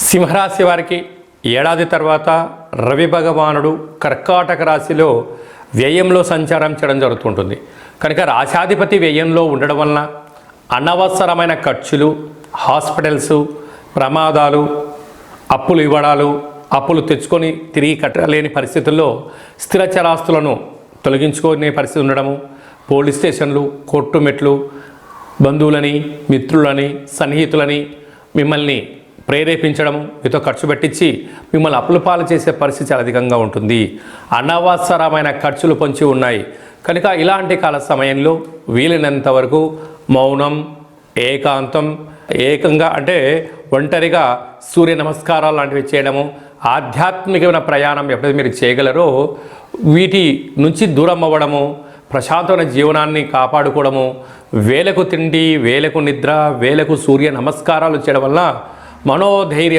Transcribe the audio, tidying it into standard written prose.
సింహరాశి వారికి ఏడాది తర్వాత రవి భగవానుడు కర్కాటక రాశిలో వ్యయంలో సంచారం చేయడం జరుగుతుంటుంది. కనుక రాశాధిపతి వ్యయంలో ఉండడం వలన అనవసరమైన ఖర్చులు, హాస్పిటల్స్, ప్రమాదాలు, అప్పులు ఇవ్వడాలు, అప్పులు తెచ్చుకొని తిరిగి కట్టలేని పరిస్థితుల్లో స్థిర చరాస్తులను తొలగించుకునే పరిస్థితి ఉండడము, పోలీస్ స్టేషన్లు, కోర్టు మెట్లు, బంధువులని, మిత్రులని, సన్నిహితులని మిమ్మల్ని ప్రేరేపించడము, మీతో ఖర్చు పెట్టించి మిమ్మల్ని అప్పుల పాలు చేసే పరిస్థితి చాలా అధికంగా ఉంటుంది. అనవసరమైన ఖర్చులు పొంచి ఉన్నాయి. కనుక ఇలాంటి కాల సమయంలో వీలైనంత వరకు మౌనం, ఏకాంతం, ఏకంగా అంటే ఒంటరిగా సూర్య నమస్కారాలు లాంటివి చేయడము, ఆధ్యాత్మికమైన ప్రయాణం ఎప్పుడైతే మీరు చేయగలరో వీటి నుంచి దూరం అవ్వడము, ప్రశాంతమైన జీవనాన్ని కాపాడుకోవడము, వేలకు తిండి, వేలకు నిద్ర, వేలకు సూర్య నమస్కారాలు చేయడం వల్ల మనోధైర్యం